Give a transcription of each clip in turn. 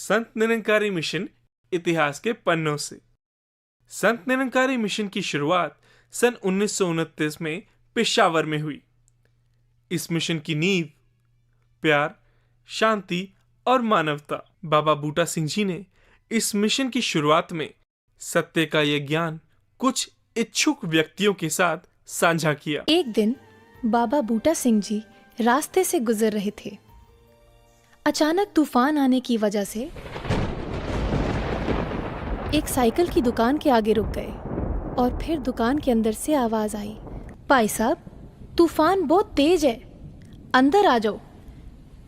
Sant Nirankari mission इतिहास के पन्नों से। संत निरंकारी मिशन की शुरुआत सन 1929 में पेशावर में हुई। इस मिशन की नींव प्यार, शांति और मानवता। बाबा बूटा सिंह जी ने इस मिशन की शुरुआत में सत्य का यह ज्ञान कुछ इच्छुक व्यक्तियों के साथ साझा किया। एक दिन बाबा बूटा सिंह जी रास्ते से गुजर रहे थे। अचानक तूफान आने की वजह से एक साइकिल की दुकान के आगे रुक गए और फिर दुकान के अंदर से आवाज आई, भाई साहब, तूफान बहुत तेज है, अंदर आ जाओ।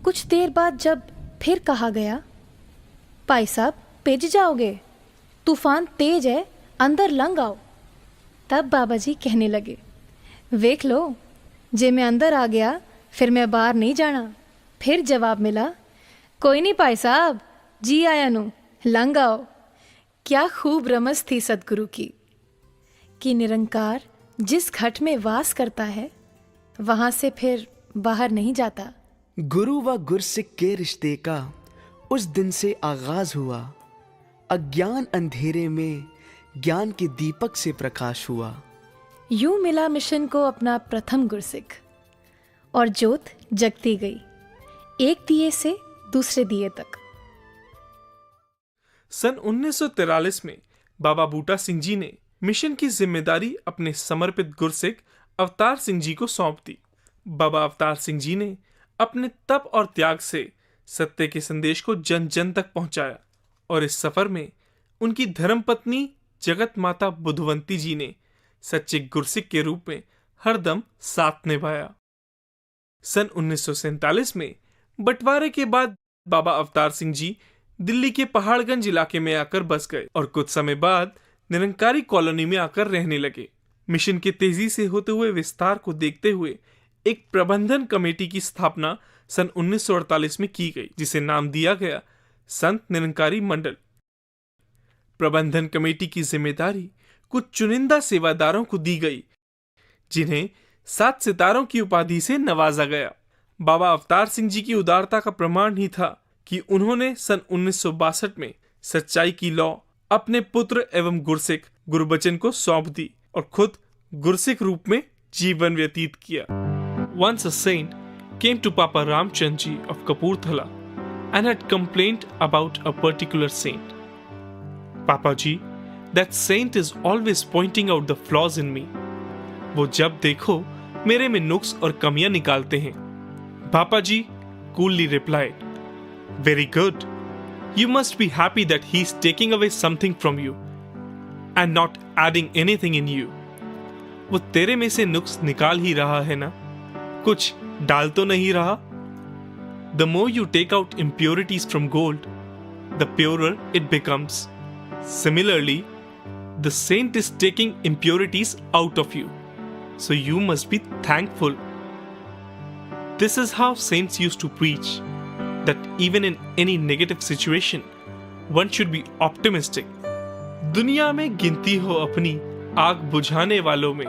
कुछ देर बाद जब फिर कहा गया, भाई साहब, भिज जाओगे, तूफान तेज है, अंदर लंघ आओ। तब बाबा जी कहने लगे, वेख लो, जे मैं अंदर आ गया फिर मैं बाहर नहीं जाना। फिर जवाब मिला, कोई नहीं भाई साहब, जी आया नू, लंघ आओ। क्या खूब रमज थी सदगुरु की कि निरंकार जिस घट में वास करता है वहां से फिर बाहर नहीं जाता। गुरु व गुरसिक के रिश्ते का उस दिन से आगाज हुआ। अज्ञान अंधेरे में ज्ञान के दीपक से प्रकाश हुआ। यूं मिला मिशन को अपना प्रथम गुरसिक और ज्योत जगती गई, एक दिए से दूसरे दिए तक। सन 1943 में बाबा बूटा सिंह जी ने मिशन की जिम्मेदारी अपने समर्पित गुरसिक अवतार सिंह जी को सौंप दी। बाबा अवतार सिंह जी ने अपने तप और त्याग से सत्य के संदेश को जन जन तक पहुंचाया और इस सफर में उनकी धर्मपत्नी जगत माता बुधवंती जी ने सच्चे गुरसिक के रूप में हरदम साथ निभाया। सन 1947 में बंटवारे के बाद बाबा अवतार सिंह जी दिल्ली के पहाड़गंज इलाके में आकर बस गए और कुछ समय बाद निरंकारी कॉलोनी में आकर रहने लगे। मिशन के तेजी से होते हुए विस्तार को देखते हुए एक प्रबंधन कमेटी की स्थापना सन 1948 में की गई, जिसे नाम दिया गया संत निरंकारी मंडल। प्रबंधन कमेटी की जिम्मेदारी कुछ चुनिंदा सेवादारों को दी गई, जिन्हें 7 सितारों की उपाधि से नवाजा गया। बाबा अवतार सिंह जी की उदारता का प्रमाण ही था कि उन्होंने सन 1962 में सच्चाई की लौ अपने पुत्र एवं गुरसिक गुरबचन को सौंप दी और खुद गुरसिक रूप में जीवन व्यतीत किया। Once a saint came to Papa Ramchand ji of Kapurthala and had complained about a particular saint. Papa ji, that saint is always pointing out the flaws in me. वो जब देखो मेरे में नुक्स और कमियां निकालते हैं। पापा जी coolly replied, very good. You must be happy that he is taking away something from you and not adding anything in you. वो तेरे में से नुक्स निकाल ही रहा है ना, कुछ डाल तो नहीं रहा। The more you take out impurities from gold, the purer it becomes. Similarly, the saint is taking impurities out of you, so you must be thankful. This is how saints used to preach, that even in any negative situation, one should be optimistic. दुनिया में गिनती हो अपनी आग बुझाने वालों में,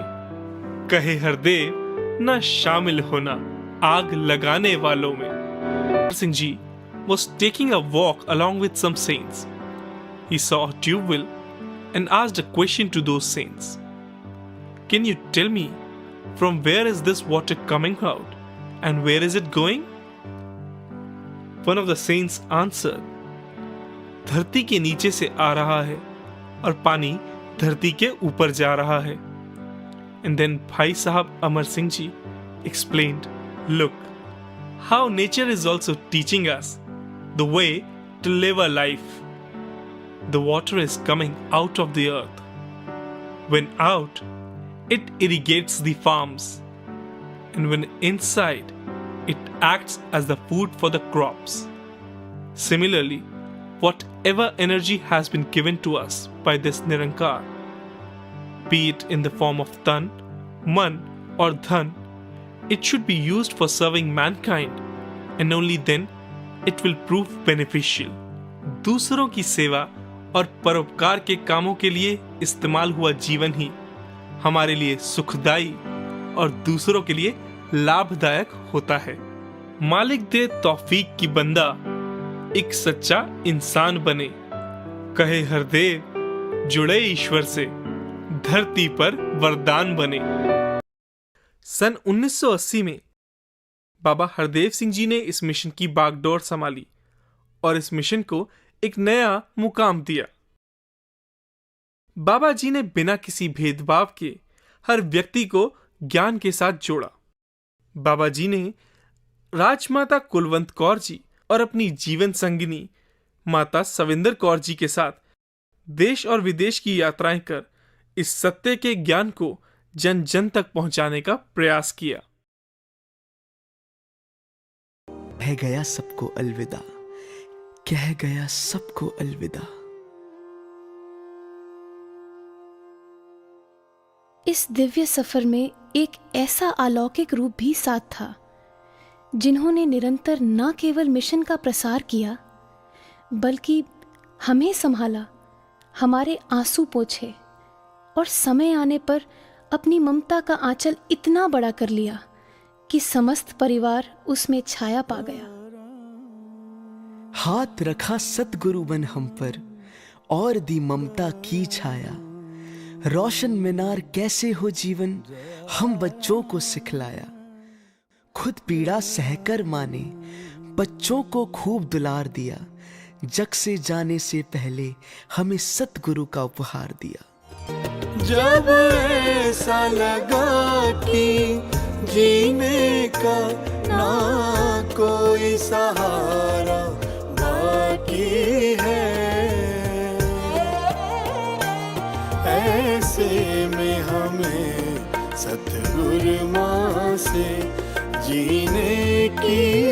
कहे हरदेव न शामिल होना आग लगाने वालों में। Singh ji was taking a walk along with some saints. He saw a tube well and asked a question to those saints. Can you tell me from where is this water coming out and where is it going? One of the saints answered, धरती के नीचे से आ रहा है और पानी धरती के ऊपर जा रहा है। And then भाई साहब Amar Singh ji explained, look, how nature is also teaching us the way to live a life. The water is coming out of the earth. When out, it irrigates the farms. And when inside, it acts as the food for the crops. Similarly, whatever energy has been given to us by this Nirankar, be it in the form of tan, man or dhan, it should be used for serving mankind and only then it will prove beneficial. दूसरों की सेवा और परोपकार के कामों के लिए इस्तेमाल हुआ जीवन ही हमारे लिए सुखदायी और दूसरों के लिए लाभदायक होता है। मालिक दे तौफीक की बंदा एक सच्चा इंसान बने। कहे हरदेव जुड़े ईश्वर से, धरती पर वरदान बने। सन 1980 में बाबा हरदेव सिंह जी ने इस मिशन की बागडोर संभाली और इस मिशन को एक नया मुकाम दिया। बाबा जी ने बिना किसी भेदभाव के हर व्यक्ति को ज्ञान के साथ जोड़ा। बाबा जी ने राजमाता कुलवंत कौर जी और अपनी जीवन संगिनी माता सविंदर कौर जी के साथ देश और विदेश की यात्राएं कर इस सत्य के ज्ञान को जन जन तक पहुंचाने का प्रयास किया। कह गया सबको अलविदा, कह गया सबको अलविदा। इस दिव्य सफर में एक ऐसा अलौकिक रूप भी साथ था, जिन्होंने निरंतर न केवल मिशन का प्रसार किया, बल्कि हमें संभाला, हमारे आंसू पोंछे और समय आने पर अपनी ममता का आंचल इतना बड़ा कर लिया कि समस्त परिवार उसमें छाया पा गया। हाथ रखा सतगुरु बन हम पर और दी ममता की छाया। रोशन मीनार कैसे हो जीवन हम बच्चों को सिखलाया। खुद पीड़ा सहकर माने बच्चों को खूब दुलार दिया। जग से जाने से पहले हमें सतगुरु का उपहार दिया। जब ऐसा लगा कि जीने का ना कोई सहारा बाकी है, ऐसे में हमें सतगुरु माँ से जीने की